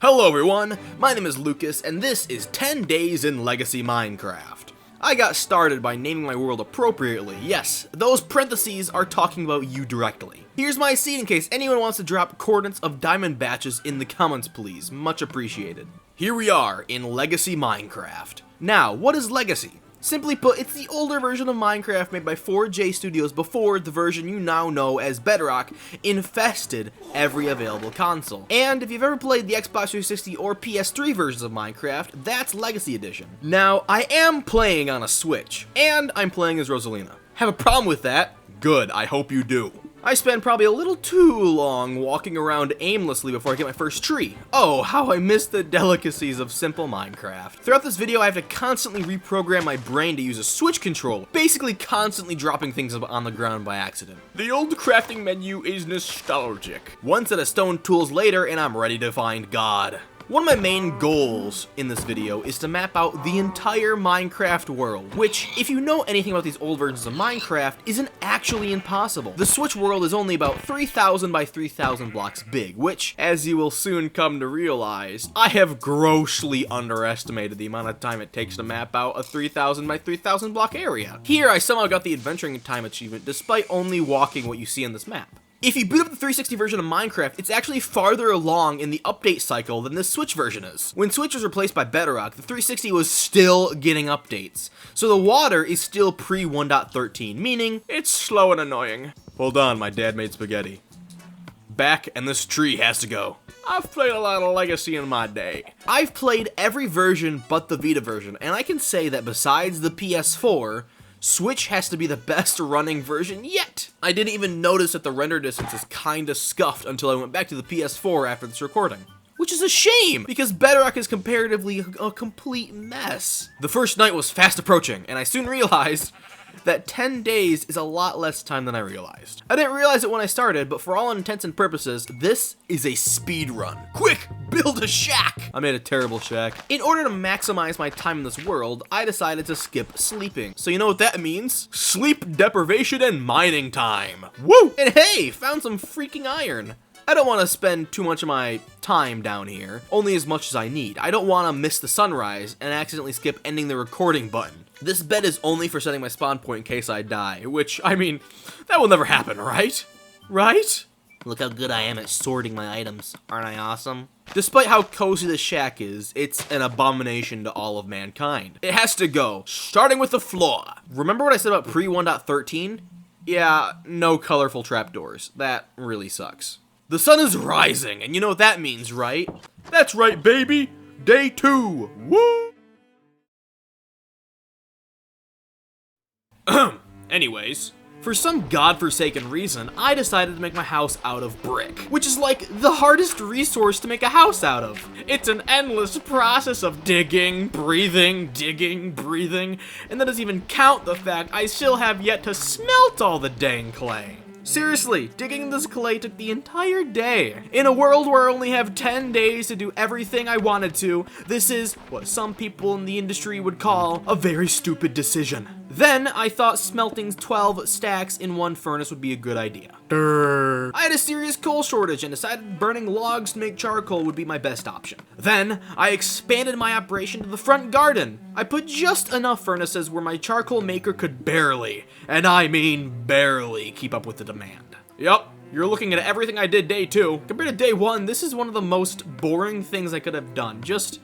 Hello everyone, my name is Lucas, and this is 10 Days in Legacy Minecraft. I got started by naming my world appropriately. Yes, those parentheses are talking about you directly. Here's my seed in case anyone wants to drop coordinates of diamond batches in the comments, please. Much appreciated. Here we are in Legacy Minecraft. Now, what is Legacy? Simply put, it's the older version of Minecraft made by 4J Studios before the version you now know as Bedrock infested every available console. And if you've ever played the Xbox 360 or PS3 versions of Minecraft, that's Legacy Edition. Now, I am playing on a Switch, and I'm playing as Rosalina. Have a problem with that? Good, I hope you do. I spent probably a little too long walking around aimlessly before I get my first tree. Oh, how I miss the delicacies of simple Minecraft. Throughout this video, I have to constantly reprogram my brain to use a Switch controller, basically constantly dropping things on the ground by accident. The old crafting menu is nostalgic. One set of stone tools later, and I'm ready to find God. One of my main goals in this video is to map out the entire Minecraft world, which, if you know anything about these old versions of Minecraft, isn't actually impossible. The Switch world is only about 3,000 by 3,000 blocks big, which, as you will soon come to realize, I have grossly underestimated the amount of time it takes to map out a 3,000 by 3,000 block area. Here, I somehow got the adventuring time achievement despite only walking what you see on this map. If you boot up the 360 version of Minecraft, it's actually farther along in the update cycle than this Switch version is. When Switch was replaced by Bedrock, the 360 was still getting updates. So the water is still pre 1.13, meaning it's slow and annoying. Hold on, my dad made spaghetti. Back, and this tree has to go. I've played a lot of Legacy in my day. I've played every version but the Vita version, and I can say that besides the PS4, Switch has to be the best running version yet. I didn't even notice that the render distance is kinda scuffed until I went back to the PS4 after this recording. Which is a shame, because Bedrock is comparatively a complete mess. The first night was fast approaching, and I soon realized that 10 days is a lot less time than I realized. I didn't realize it when I started, but for all intents and purposes, this is a speed run. Quick, build a shack! I made a terrible shack. In order to maximize my time in this world, I decided to skip sleeping. So you know what that means? Sleep deprivation and mining time. Woo! And hey, found some freaking iron. I don't want to spend too much of my time down here, only as much as I need. I don't want to miss the sunrise and accidentally skip ending the recording button. This bed is only for setting my spawn point in case I die, which, I mean, that will never happen, right? Right? Look how good I am at sorting my items. Aren't I awesome? Despite how cozy the shack is, it's an abomination to all of mankind. It has to go, starting with the floor. Remember what I said about pre 1.13? Yeah, no colorful trapdoors. That really sucks. The sun is rising, and you know what that means, right? That's right, baby! Day 2! Woo! Anyways, for some godforsaken reason, I decided to make my house out of brick, which is like the hardest resource to make a house out of. It's an endless process of digging, breathing, and that doesn't even count the fact I still have yet to smelt all the dang clay. Seriously, digging this clay took the entire day. In a world where I only have 10 days to do everything I wanted to, this is what some people in the industry would call a very stupid decision. Then, I thought smelting 12 stacks in one furnace would be a good idea. I had a serious coal shortage and decided burning logs to make charcoal would be my best option. Then, I expanded my operation to the front garden. I put just enough furnaces where my charcoal maker could barely, and I mean barely, keep up with the demand. Yup, you're looking at everything I did day 2. Compared to day 1, this is one of the most boring things I could have done. Just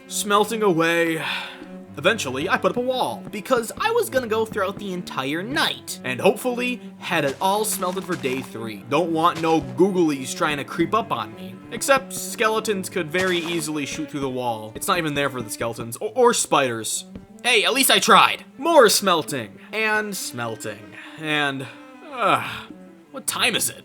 smelting away. Eventually, I put up a wall, because I was gonna go throughout the entire night, and hopefully had it all smelted for day 3. Don't want no googlies trying to creep up on me. Except skeletons could very easily shoot through the wall. It's not even there for the skeletons, or spiders. Hey, at least I tried! More smelting, and what time is it?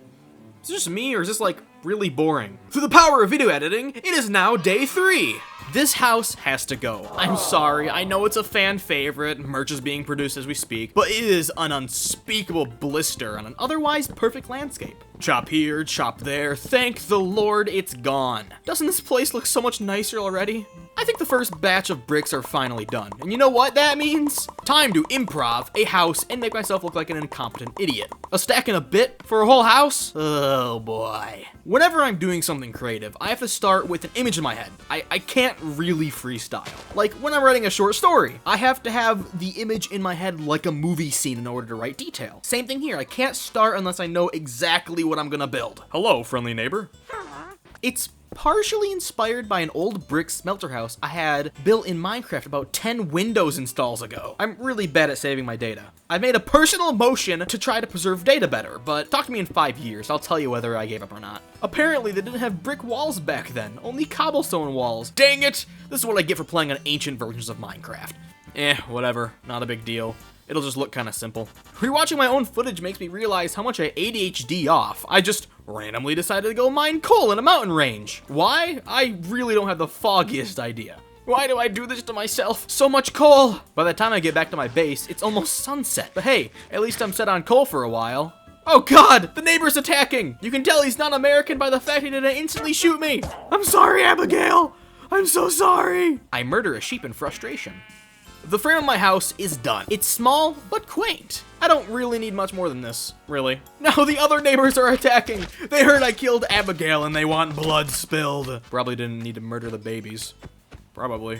Is it just me, or is this like really boring? Through the power of video editing, it is now day 3! This house has to go. I'm sorry, I know it's a fan favorite, merch is being produced as we speak, but it is an unspeakable blister on an otherwise perfect landscape. Chop here, chop there. Thank the Lord it's gone. Doesn't this place look so much nicer already? I think the first batch of bricks are finally done. And you know what that means? Time to improv a house and make myself look like an incompetent idiot. A stack and a bit for a whole house? Oh boy. Whenever I'm doing something creative, I have to start with an image in my head. I can't really freestyle. Like when I'm writing a short story, I have to have the image in my head like a movie scene in order to write detail. Same thing here, I can't start unless I know exactly what I'm gonna build. Hello, friendly neighbor. It's partially inspired by an old brick smelter house I had built in Minecraft about 10 Windows installs ago. I'm really bad at saving my data. I made a personal motion to try to preserve data better, but talk to me in 5 years, I'll tell you whether I gave up or not. Apparently they didn't have brick walls back then, only cobblestone walls. Dang it! This is what I get for playing on ancient versions of Minecraft. Whatever, not a big deal. It'll just look kind of simple. Rewatching my own footage makes me realize how much I ADHD off. I just randomly decided to go mine coal in a mountain range. Why? I really don't have the foggiest idea. Why do I do this to myself? So much coal! By the time I get back to my base, it's almost sunset. But hey, at least I'm set on coal for a while. Oh god! The neighbor's attacking! You can tell he's not American by the fact he didn't instantly shoot me! I'm sorry, Abigail! I'm so sorry! I murder a sheep in frustration. The frame of my house is done. It's small, but quaint. I don't really need much more than this, really. Now the other neighbors are attacking. They heard I killed Abigail and they want blood spilled. Probably didn't need to murder the babies. Probably.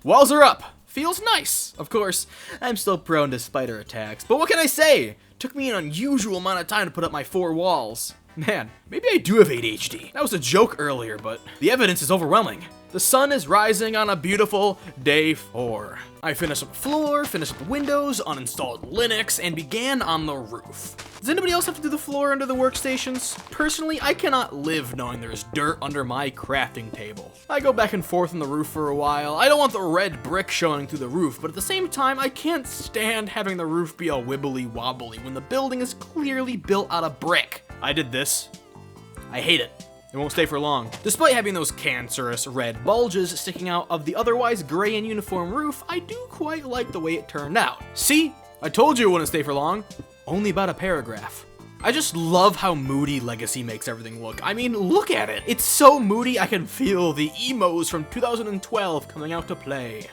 Walls are up. Feels nice. Of course, I'm still prone to spider attacks, but what can I say? Took me an unusual amount of time to put up my 4 walls. Man, maybe I do have ADHD. That was a joke earlier, but the evidence is overwhelming. The sun is rising on a beautiful day 4. I finished up the floor, finished up the windows, uninstalled Linux, and began on the roof. Does anybody else have to do the floor under the workstations? Personally, I cannot live knowing there's dirt under my crafting table. I go back and forth on the roof for a while. I don't want the red brick showing through the roof, but at the same time, I can't stand having the roof be all wibbly wobbly when the building is clearly built out of brick. I did this. I hate it. It won't stay for long. Despite having those cancerous red bulges sticking out of the otherwise gray and uniform roof, I do quite like the way it turned out. See? I told you it wouldn't stay for long. Only about a paragraph. I just love how moody Legacy makes everything look. I mean, look at it. It's so moody I can feel the emos from 2012 coming out to play.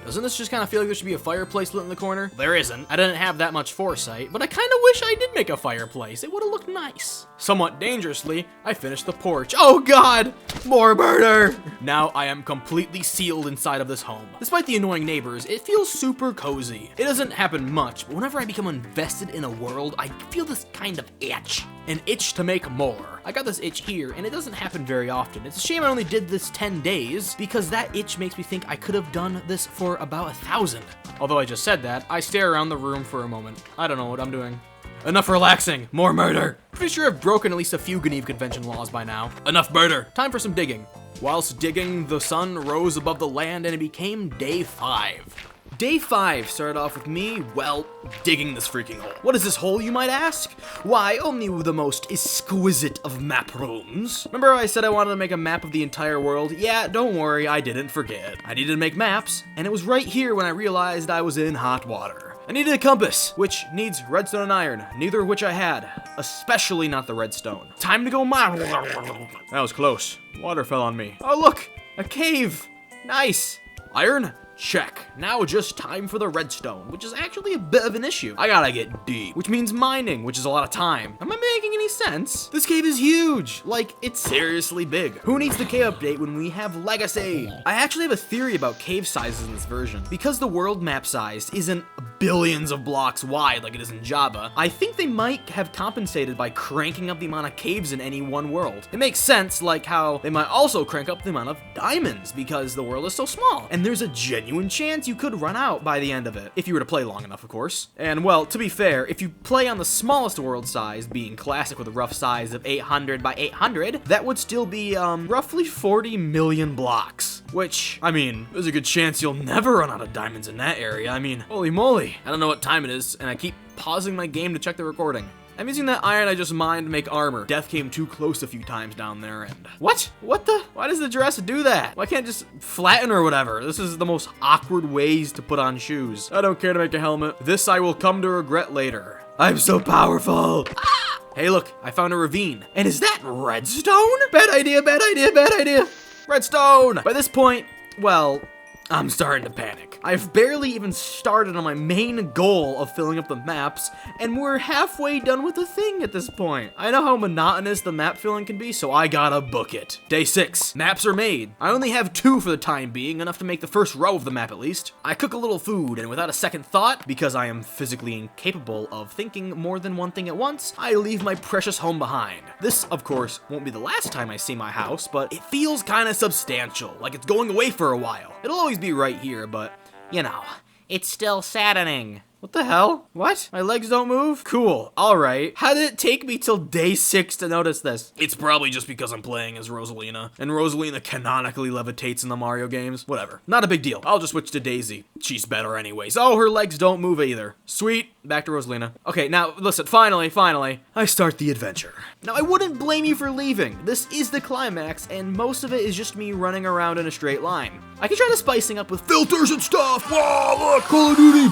Doesn't this just kind of feel like there should be a fireplace lit in the corner? There isn't. I didn't have that much foresight, but I kind of wish I did make a fireplace. It would have looked nice. Somewhat dangerously, I finished the porch. Oh god! More murder! Now I am completely sealed inside of this home. Despite the annoying neighbors, it feels super cozy. It doesn't happen much, but whenever I become invested in a world, I feel this kind of itch. An itch to make more. I got this itch here, and it doesn't happen very often. It's a shame I only did this 10 days, because that itch makes me think I could have done this for about 1,000. Although I just said that, I stare around the room for a moment. I don't know what I'm doing. Enough relaxing, more murder. Pretty sure I've broken at least a few Geneva Convention laws by now. Enough murder, time for some digging. Whilst digging, the sun rose above the land and it became day 5. Day 5 started off with me, well, digging this freaking hole. What is this hole, you might ask? Why, only the most exquisite of map rooms. Remember I said I wanted to make a map of the entire world? Yeah, don't worry, I didn't forget. I needed to make maps, and it was right here when I realized I was in hot water. I needed a compass, which needs redstone and iron, neither of which I had, especially not the redstone. Time to go mine. That was close. Water fell on me. Oh look, a cave. Nice. Iron? Check. Now just time for the redstone, which is actually a bit of an issue. I gotta get deep, which means mining, which is a lot of time. Am I making any sense? This cave is huge. Like, it's seriously big. Who needs the cave update when we have Legacy? I actually have a theory about cave sizes in this version. Because the world map size isn't billions of blocks wide like it is in Java, I think they might have compensated by cranking up the amount of caves in any one world. It makes sense, like how they might also crank up the amount of diamonds because the world is so small. And there's a genuine chance you could run out by the end of it, if you were to play long enough, of course. And well, to be fair, if you play on the smallest world size, being classic with a rough size of 800 by 800, that would still be, roughly 40 million blocks. Which, I mean, there's a good chance you'll never run out of diamonds in that area. I mean, holy moly. I don't know what time it is, and I keep pausing my game to check the recording. I'm using that iron I just mined to make armor. Death came too close a few times down there and... What? What the? Why does the dress do that? Why can't it just flatten or whatever? This is the most awkward ways to put on shoes. I don't care to make a helmet. This I will come to regret later. I'm so powerful. Ah! Hey look, I found a ravine. And is that redstone? Bad idea, bad idea, bad idea. Redstone! By this point, well, I'm starting to panic. I've barely even started on my main goal of filling up the maps, and we're halfway done with the thing at this point. I know how monotonous the map filling can be, so I gotta book it. Day 6. Maps are made. I only have 2 for the time being, enough to make the first row of the map at least. I cook a little food, and without a second thought, because I am physically incapable of thinking more than one thing at once, I leave my precious home behind. This, of course, won't be the last time I see my house, but it feels kinda substantial, like it's going away for a while. It'll always be right here, but, you know, it's still saddening. What the hell? What? My legs don't move? Cool. Alright. How did it take me till day 6 to notice this? It's probably just because I'm playing as Rosalina, and Rosalina canonically levitates in the Mario games. Whatever. Not a big deal. I'll just switch to Daisy. She's better anyways. Oh, her legs don't move either. Sweet. Back to Rosalina. Okay, now, listen, finally, I start the adventure. Now, I wouldn't blame you for leaving. This is the climax, and most of it is just me running around in a straight line. I can try to spicing up with filters and stuff. Whoa, look, Call of Duty.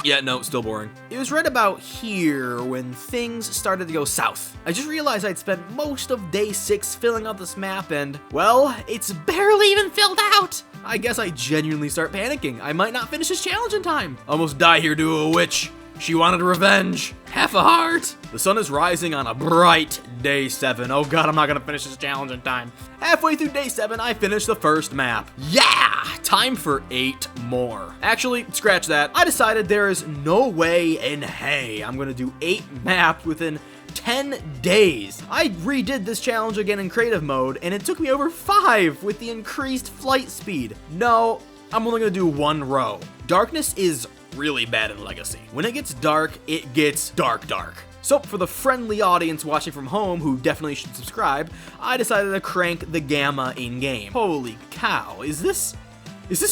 Yeah, no, still boring. It was right about here when things started to go south. I just realized I'd spent most of day 6 filling out this map and, well, it's barely even filled out. I guess I genuinely start panicking. I might not finish this challenge in time. Almost die here to a witch. She wanted revenge. Half a heart. The sun is rising on a bright day 7. Oh god, I'm not gonna finish this challenge in time. Halfway through day 7, I finished the first map. Yeah! Time for 8 more. Actually, scratch that. I decided there is no way in hey I'm gonna do 8 maps within 10 days. I redid this challenge again in creative mode, and it took me over 5 with the increased flight speed. No, I'm only gonna do 1 row. Darkness is really bad in Legacy. When it gets dark, it gets dark. So for the friendly audience watching from home who definitely should subscribe, I decided to crank the gamma in-game. Holy cow, is this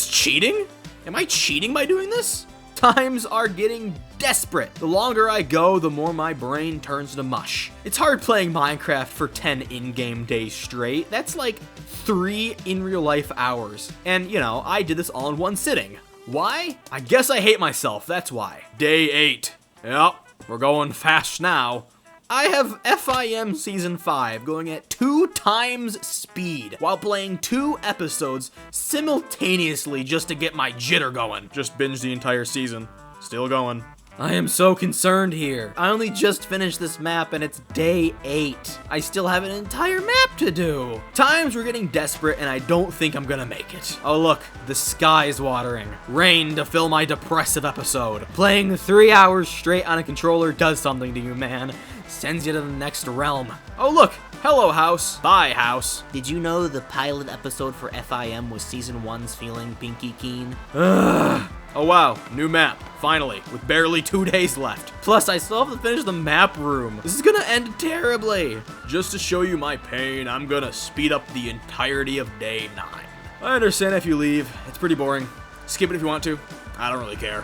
cheating? Am I cheating by doing this? Times are getting desperate. The longer I go, the more my brain turns to mush. It's hard playing Minecraft for 10 in-game days straight. That's like 3 in real life hours. And you know, I did this all in one sitting. Why? I guess I hate myself, that's why. Day 8. Yep, we're going fast now. I have FIM Season 5 going at 2 times speed while playing 2 episodes simultaneously just to get my jitter going. Just binge the entire season. Still going. I am so concerned here. I only just finished this map and it's day 8. I still have an entire map to do. Times were getting desperate and I don't think I'm gonna make it. Oh look, the sky's watering. Rain to fill my depressive episode. Playing 3 hours straight on a controller does something to you, man. Sends you to the next realm. Oh look, hello house. Bye house. Did you know the pilot episode for FIM was Season 1's Feeling Pinky Keen? Ugh. Oh wow, new map, finally, with barely 2 days left. Plus, I still have to finish the map room. This is gonna end terribly. Just to show you my pain, I'm gonna speed up the entirety of day 9. I understand if you leave, it's pretty boring. Skip it if you want to, I don't really care.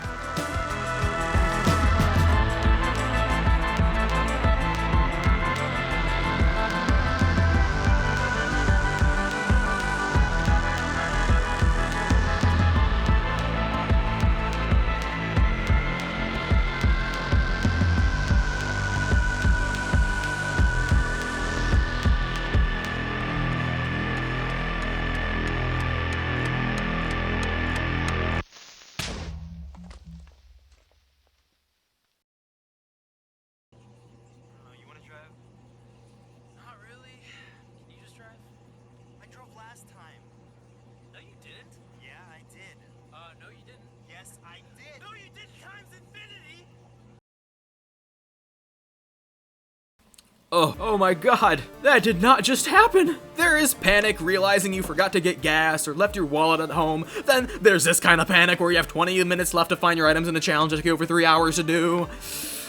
Oh my god, that did not just happen. There is panic realizing you forgot to get gas or left your wallet at home. Then there's this kind of panic where you have 20 minutes left to find your items in a challenge that took you over 3 hours to do.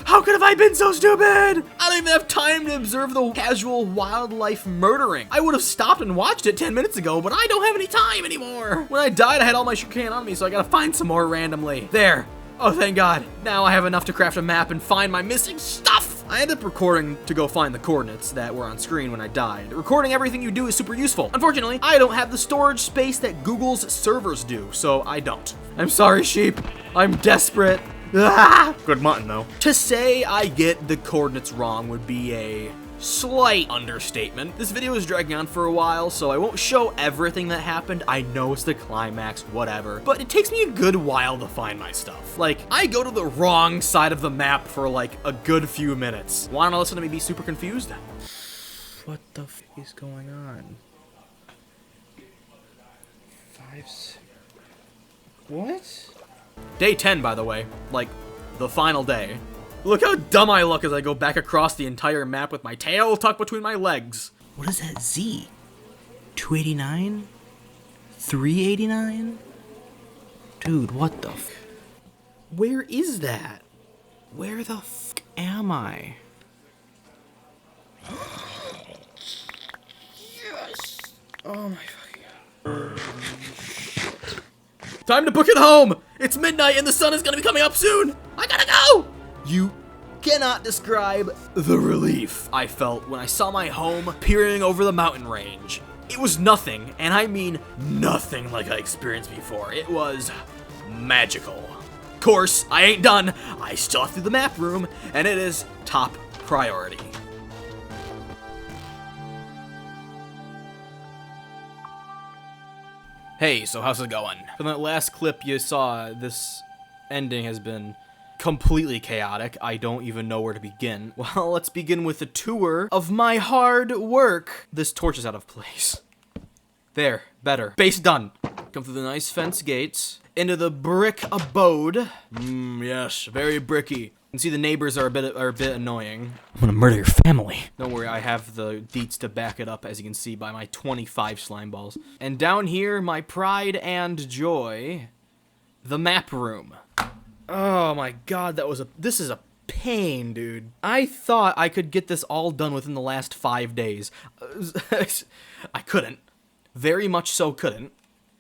How could have I been so stupid? I don't even have time to observe the casual wildlife murdering. I would have stopped and watched it 10 minutes ago, but I don't have any time anymore. When I died, I had all my sugarcane on me, so I gotta find some more randomly. There. Oh, thank God. Now I have enough to craft a map and find my missing stuff. I ended up recording to go find the coordinates that were on screen when I died. Recording everything you do is super useful. Unfortunately, I don't have the storage space that Google's servers do, so I don't. I'm sorry, sheep. I'm desperate. Ah! Good mutton, though. To say I get the coordinates wrong would be a slight understatement. This video is dragging on for a while, so I won't show everything that happened. I know it's the climax, whatever. But it takes me a good while to find my stuff. Like, I go to the wrong side of the map for like a good few minutes. Wanna listen to me be super confused? What the f is going on? What? Day 10, by the way. Like, the final day. Look how dumb I look as I go back across the entire map with my tail tucked between my legs. What is that Z? 289? 389? Dude, what the f? Where is that? Where the f am I? Yes! Oh my fucking God. Time to book it home! It's midnight and the sun is gonna be coming up soon! I gotta go! You cannot describe the relief I felt when I saw my home peering over the mountain range. It was nothing, and I mean nothing like I experienced before. It was magical. Of course, I ain't done. I still have to do the map room, and it is top priority. Hey, so how's it going? From that last clip you saw, this ending has been completely chaotic. I don't even know where to begin. Well, let's begin with a tour of my hard work. This torch is out of place. There, better. Base done. Come through the nice fence gates, into the brick abode. Yes, very bricky. You can see the neighbors are a bit annoying. I'm gonna murder your family. Don't worry, I have the deets to back it up, as you can see by my 25 slime balls. And down here, my pride and joy, the map room. Oh my God, this is a pain, dude. I thought I could get this all done within the last 5 days. I couldn't. Very much so couldn't.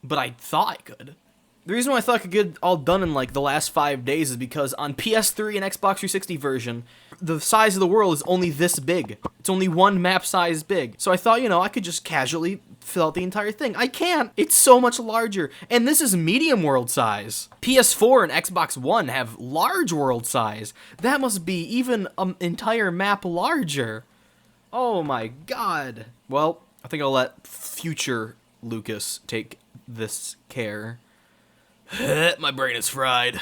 But I thought I could. The reason why I thought I could get it all done in like the last 5 days is because on PS3 and Xbox 360 version, the size of the world is only this big. It's only one map size big. So I thought, you know, I could just casually fill out the entire thing. I can't. It's so much larger. And this is medium world size. PS4 and Xbox One have large world size. That must be even an entire map larger. Oh my God. Well, I think I'll let future Lucas take this care. My brain is fried.